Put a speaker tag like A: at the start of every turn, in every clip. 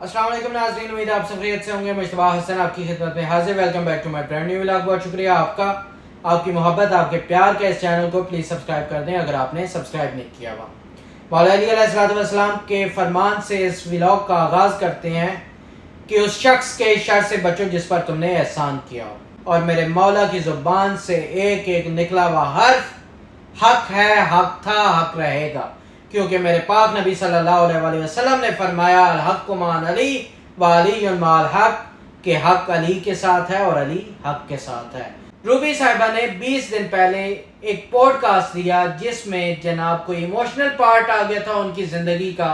A: अस्सलाम वालेकुम नाज़रीन, उम्मीद है आप सब खैरियत से होंगे। मुश्तबा हसन आपकी खिदमत में हाजिर। Welcome back to my brand new vlog. बहुत शुक्रिया आपका, आपकी मोहब्बत, आपके प्यार के इस चैनल को प्लीज़ सब्सक्राइब कर दें अगर आपने सब्सक्राइब नहीं किया हुआ। मौला अली अलैहिस्सलाम के फरमान से इस व्लॉग का आगाज़ करते हैं कि उस शख्स के शर से बचो जिस पर तुमने एहसान किया हो, और मेरे मौला की ज़ुबान से एक एक निकला हुआ हर्फ हक है, हक था, हक रहेगा, क्योंकि मेरे पाक नबी सल्लल्लाहु अलैहि वसल्लम ने फरमाया अल हक मान अली व अली माल हक, के हक अली के साथ है और अली हक के साथ है। रूबी साहिबा ने 20 दिन पहले एक पॉडकास्ट दिया जिसमें जनाब कोई इमोशनल पार्ट आ गया था उनकी ज़िंदगी का,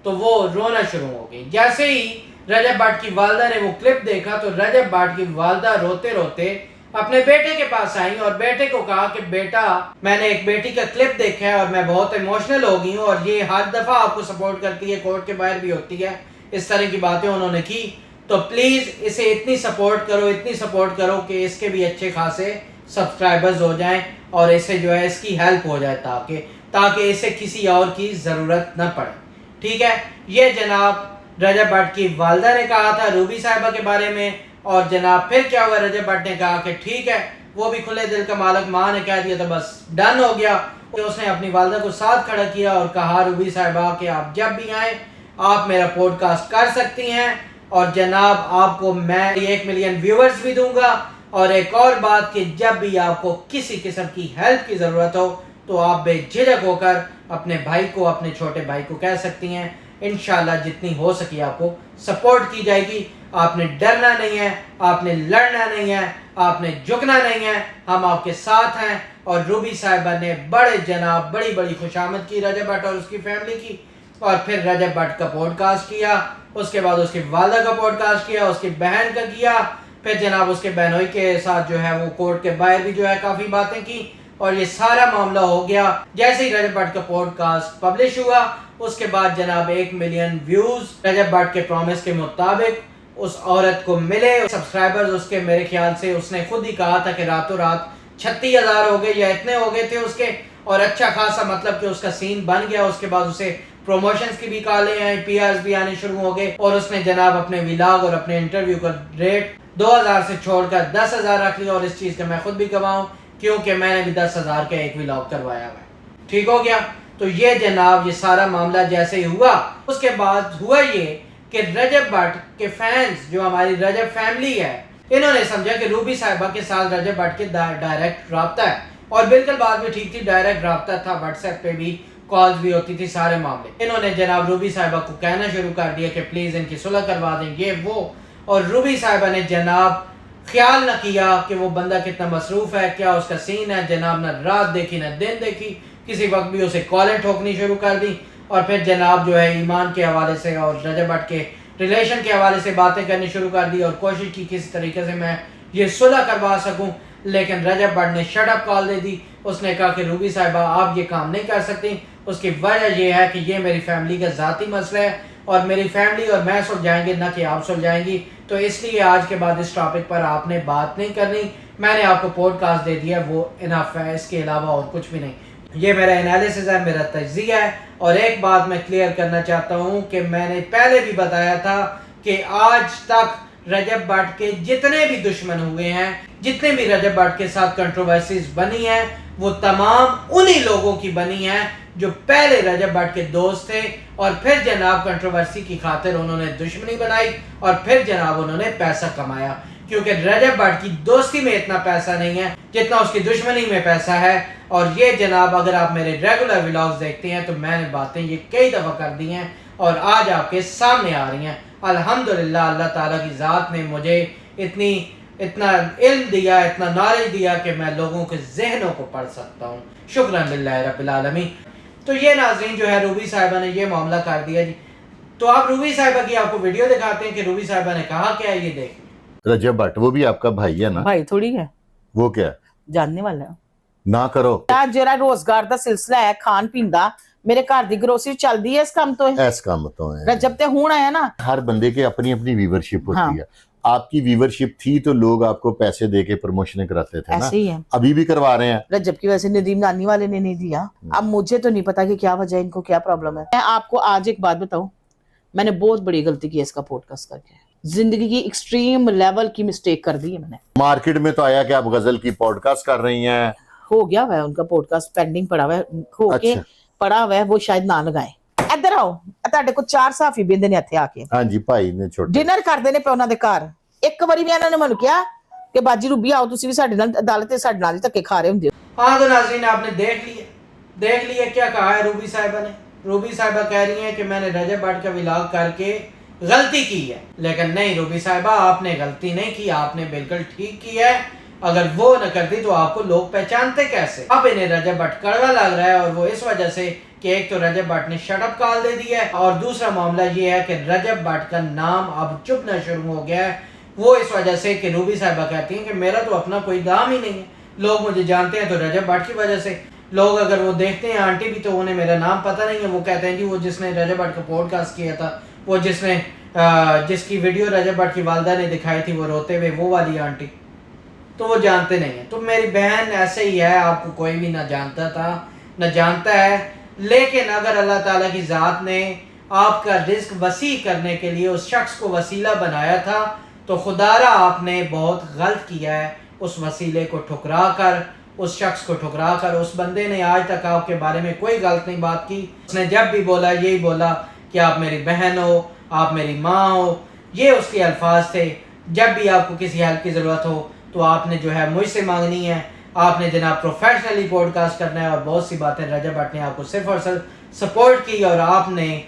A: तो वो रोना शुरू हो गई। जैसे ही रजब भट्ट की वालदा ने वो क्लिप देखा तो रजब भट्ट की वालदा रोते रोते अपने बेटे के पास आई और बेटे को कहा कि बेटा, मैंने एक बेटी का क्लिप देखा है और मैं बहुत इमोशनल हो गई हूँ, और ये हर दफ़ा आपको सपोर्ट करती है, कोर्ट के बाहर भी होती है, इस तरह की बातें उन्होंने की, तो प्लीज़ इसे इतनी सपोर्ट करो, इतनी सपोर्ट करो कि इसके भी अच्छे खासे सब्सक्राइबर्स हो जाएं और इसे जो है इसकी हेल्प हो जाए, ताकि इसे किसी और की ज़रूरत न पड़े। ठीक है, ये जनाब रजब भट्ट की वालदा ने कहा था रूबी साहिबा के बारे में, और जनाब फिर क्या हुआ, रजब भट्ट ने कहा कि ठीक है, वो भी खुले दिल का मालिक, माँ ने कह दिया तो बस डन हो गया। तो उसने अपनी वालदा को साथ खड़ा किया और कहा रूबी साहिबा कि आप जब भी आए आप मेरा पॉडकास्ट कर सकती हैं, और जनाब आपको मैं 1 मिलियन व्यूअर्स भी दूंगा, और एक और बात कि जब भी आपको किसी किस्म की हेल्प की ज़रूरत हो तो आप बेझिझक होकर अपने भाई को, अपने छोटे भाई को कह सकती हैं। इंशाल्लाह जितनी हो सके आपको सपोर्ट की जाएगी। आपने डरना नहीं है, आपने लड़ना नहीं है, आपने झुकना नहीं है, हम आपके साथ हैं। और रूबी साहिबा ने बड़ी बड़ी खुशामद की रजब भट्ट और उसकी फैमिली की, और फिर रजब भट्ट का पॉडकास्ट किया, उसके बाद उसकी वालदा का पॉडकास्ट किया, उसकी बहन का किया, फिर जनाब उसके बहनोई के साथ जो है वो कोर्ट के बाहर भी जो है काफ़ी बातें की, और ये सारा मामला हो गया। जैसे ही रजब भट्ट का पॉडकास्ट पब्लिश हुआ उसके बाद जनाब 1 मिलियन व्यूज रजब भट्ट के प्रॉमिस के मुताबिक उस औरत को मिले। सब्सक्राइबर्स उसके मेरे ख्याल से उसने खुद ही कहा था कि रातों रात 36,000 हो गए या इतने हो गए थे उसके, और अच्छा खासा मतलब कि उसका सीन बन गया। उसके बाद उसे प्रमोशंस की भी कॉलें आई, पीआरस भी आने शुरू हो गए, और उसने जनाब अपने व्लॉग और अपने इंटरव्यू का रेट 2,000 से छोड़कर 10,000 रख लिया, और इस चीज़ का मैं खुद भी गवाऊँ क्योंकि मैंने भी 10,000 का एक व्लॉग करवाया हुआ। ठीक हो गया। तो ये जनाब ये सारा मामला जैसे ही हुआ उसके बाद हुआ ये कि रजब भट्ट के फैंस जो हमारी रजब फैमिली है, इन्होंने समझा कि रूबी साहिबा के साथ रजब भट्ट के डायरेक्ट राब्ता है, और बिल्कुल बात भी ठीक थी, डायरेक्ट राब्ता था, व्हाट्सएप पे भी कॉल्स भी होती थी, सारे मामले। इन्होंने जनाब रूबी साहिबा को कहना शुरू कर दिया कि प्लीज़ इनकी सुलह करवा दें, ये वो। और रूबी साहिबा ने जनाब ख्याल न किया कि वो बंदा कितना मसरूफ़ है, क्या उसका सीन है। जनाब न रात देखी न दिन देखी, किसी वक्त भी उसे कॉलें ठोकनी शुरू कर दी, और फिर जनाब जो है ईमान के हवाले से और रजब भट्ट के रिलेशन के हवाले से बातें करनी शुरू कर दी, और कोशिश की किसी तरीके से मैं ये सुलह करवा सकूं। लेकिन रजब भट्ट ने शट अप कॉल दे दी। उसने कहा कि रूबी साहिबा आप ये काम नहीं कर सकती, उसकी वजह यह है कि ये मेरी फैमिली का ज़ाती मसला है, और मेरी फैमिली और मैं सुलझाएंगे ना कि आप सुलझाएंगी, तो इसलिए आज के बाद इस टॉपिक पर आपने बात नहीं करनी। मैंने आपको पॉडकास्ट दे दिया, वो इनफ है, इसके अलावा और कुछ भी नहीं। ये मेरा एनालिसिस है, मेरा तज्ज़िया है। और एक बात मैं क्लियर करना चाहता हूँ कि मैंने पहले भी बताया था कि आज तक रजब भट्ट के जितने भी दुश्मन हुए हैं, जितने भी रजब भट्ट के साथ कंट्रोवर्सीज बनी हैं, वो तमाम उन्हीं लोगों की बनी हैं जो पहले रजब भट्ट के दोस्त थे, और फिर जनाब कंट्रोवर्सी की खातिर उन्होंने दुश्मनी बनाई, और फिर जनाब उन्होंने पैसा कमाया। क्योंकि रजब भट्ट की दोस्ती में इतना पैसा नहीं है जितना उसकी दुश्मनी में पैसा है। और ये जनाब अगर आप मेरे रेगुलर व्लॉग्स देखते हैं तो मैंने बातें ये कई दफ़ा कर दी हैं और आज आपके सामने आ रही हैं। अल्हम्दुलिल्लाह अल्लाह ताला की ज़ात ने मुझे इतना इल्म दिया, इतना नॉलेज दिया कि मैं लोगों के जहनों को पढ़ सकता हूँ। शुक्रान लिल्लाह रब्बिल आलमीन। तो ये नाज़रीन जो है रूबी साहिबा ने ये मामला कर दिया जी। तो आप रूबी साहिबा की आपको वीडियो दिखाते हैं कि रूबी साहिबा ने कहा क्या है, ये देख।
B: रजब भट्ट वो भी आपका भाई है ना?
C: भाई थोड़ी है,
B: वो क्या
C: जानने वाला है
B: ना करो।
C: ਜਿਹੜਾ ਰੋਜ਼ਗਾਰ ਦਾ ਸਿਲਸਿਲਾ ਹੈ, ਖਾਣ ਪੀਣ ਦਾ, ਮੇਰੇ ਘਰ ਦੀ ਗਰੋਸਰੀ ਚੱਲਦੀ ਹੈ ਇਸ ਕੰਮ ਤੋਂ।
B: ऐस काम तो है,
C: रजब ते ਹੁਣ आया ना।
B: हर बंदे के अपनी अपनी व्यूवरशिप होती
C: हाँ।
B: है। आपकी व्यूवरशिप थी तो लोग आपको पैसे दे के प्रमोशन कराते थे ना,
C: ऐसे ही है,
B: अभी भी करवा रहे हैं।
C: रजब की वजह से नदीम नानी वाले ने नहीं दिया। अब मुझे तो नहीं पता कि क्या वजह, इनको क्या प्रॉब्लम है। मैं आपको आज एक बात बताऊं, میں نے بہت بڑی غلطی کی اس کا پوڈ کاسٹ کر کے، زندگی کی ایکسٹریم لیول کی مسٹیک کر دی ہے میں نے.
B: مارکیٹ میں تو آیا کہ آپ غزل کی پوڈ کاسٹ کر رہی ہیں.
C: ہو گیا ہوا ہے ان کا پوڈ کاسٹ پینڈنگ پڑا ہوا ہے، ہو کے پڑا ہوا ہے، وہ شاید نہ لگائیں. ادھر آؤ، تہاڈے کو 4 صحافی بیندے نے اتھے آ کے
B: ہاں جی بھائی نے چھوٹے
C: ڈنر کردے نے پے انہاں دے گھر. ایک واری بھی انہوں نے مینوں کہا کہ باجی روبی آؤ تسی بھی ساڈے نال عدالت تے ساڈے نال دھکے کھا رہے ہوندے ہو.
A: ہاں تو ناظرین آپ نے دیکھ لیا کیا کہا ہے روبی صاحبہ نے. روبی صاحبہ کہہ رہی ہیں کہ میں نے رجب بٹ کا ولاگ کر کے غلطی کی ہے، لیکن نہیں روبی صاحبہ آپ نے غلطی نہیں کی، آپ نے بالکل ٹھیک کی ہے. اگر وہ نہ کرتی تو آپ کو لوگ پہچانتے کیسے؟ اب انہیں رجب بٹ کڑوا لگ رہا ہے، اور وہ اس وجہ سے کہ ایک تو رجب بٹ نے شٹ اپ کال دے دی ہے، اور دوسرا معاملہ یہ ہے کہ رجب بٹ کا نام اب چپنا شروع ہو گیا ہے. وہ اس وجہ سے کہ روبی صاحبہ کہتی ہیں کہ میرا تو اپنا کوئی نام ہی نہیں ہے، لوگ مجھے جانتے ہیں تو رجب بٹ کی وجہ سے. لوگ اگر وہ دیکھتے ہیں آنٹی بھی تو انہیں میرا نام پتہ نہیں ہے، وہ کہتے ہیں جی وہ جس نے رجب بٹ کا پوڈ کاسٹ کیا تھا، وہ جس کی ویڈیو رجب بٹ کی والدہ نے دکھائی تھی وہ روتے ہوئے، وہ والی آنٹی، تو وہ جانتے نہیں ہیں. تو میری بہن ایسے ہی ہے، آپ کو کوئی بھی نہ جانتا تھا نہ جانتا ہے. لیکن اگر اللہ تعالیٰ کی ذات نے آپ کا رزق وسیع کرنے کے لیے اس شخص کو وسیلہ بنایا تھا تو خدارا آپ نے بہت غلط کیا ہے اس وسیلے کو ٹھکرا کر، اس شخص کو ٹھکرا کر. اس بندے نے آج تک آپ کے بارے میں کوئی غلط نہیں بات کی. اس نے جب بھی بولا یہی بولا کہ آپ میری بہن ہو، آپ میری ماں ہو، یہ اس کے الفاظ تھے. جب بھی آپ کو کسی ہیلپ کی ضرورت ہو تو آپ نے جو ہے مجھ سے مانگنی ہے، آپ نے جناب پروفیشنلی پوڈ کاسٹ کرنا ہے. اور بہت سی باتیں رجب بٹ نے آپ کو صرف اور صرف سپورٹ کی، اور آپ نے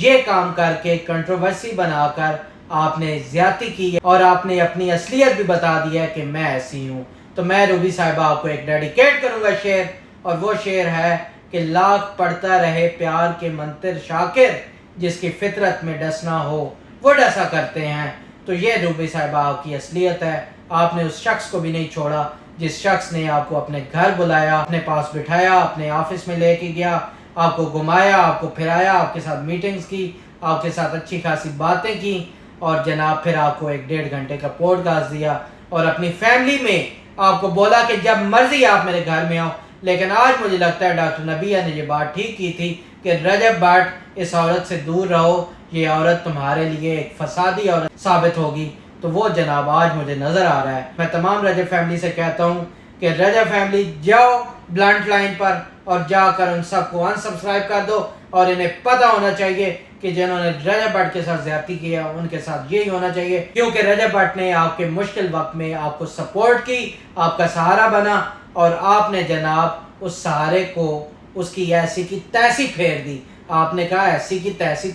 A: یہ کام کر کے کنٹروورسی بنا کر آپ نے زیادتی کی ہے، اور آپ نے اپنی اصلیت بھی بتا دی ہے کہ میں ایسی ہوں. تو میں روبی صاحبہ آپ کو ایک ڈیڈیکیٹ کروں گا شعر، اور وہ شعر ہے کہ لاکھ پڑھتا رہے پیار کے منتر شاکر، جس کی فطرت میں ڈسنا ہو وہ ڈسا کرتے ہیں. تو یہ روبی صاحبہ آپ کی اصلیت ہے. آپ نے اس شخص کو بھی نہیں چھوڑا جس شخص نے آپ کو اپنے گھر بلایا، اپنے پاس بٹھایا، اپنے آفس میں لے کے گیا، آپ کو گھمایا، آپ کو پھرایا، آپ کے ساتھ میٹنگز کی، آپ کے ساتھ اچھی خاصی باتیں کی، اور جناب پھر آپ کو 1.5 گھنٹے کا پوڈ کاسٹ دیا، اور اپنی فیملی میں آپ کو بولا کہ جب مرضی آپ میرے گھر میں آؤ. لیکن آج مجھے لگتا ہے ڈاکٹر نبیہ نے یہ بات ٹھیک کی تھی کہ رجب بٹ اس عورت سے دور رہو، یہ عورت تمہارے لیے ایک فسادی عورت ثابت ہوگی. تو وہ جناب آج مجھے نظر آ رہا ہے. میں تمام رجب فیملی سے کہتا ہوں کہ رجب فیملی جاؤ بلنٹ لائن پر اور جا کر ان سب کو انسبسکرائب کر دو، اور انہیں پتہ ہونا چاہیے کہ جنہوں نے رجب بٹ کے ساتھ زیادتی کیا ان کے ساتھ یہی ہونا چاہیے، کیونکہ رجب بٹ نے آپ کے مشکل وقت میں آپ کو سپورٹ کی، آپ کا سہارا بنا، اور آپ نے جناب اس سہارے کو اس کی ایسی کی تیسی پھیر دی. آپ نے کہا ایسی کی تیسی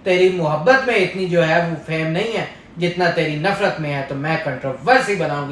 A: تیری محبت میں اتنی جو ہے وہ فیم نہیں ہے جتنا تیری نفرت میں ہے، تو میں کنٹروورسی بناؤں گی.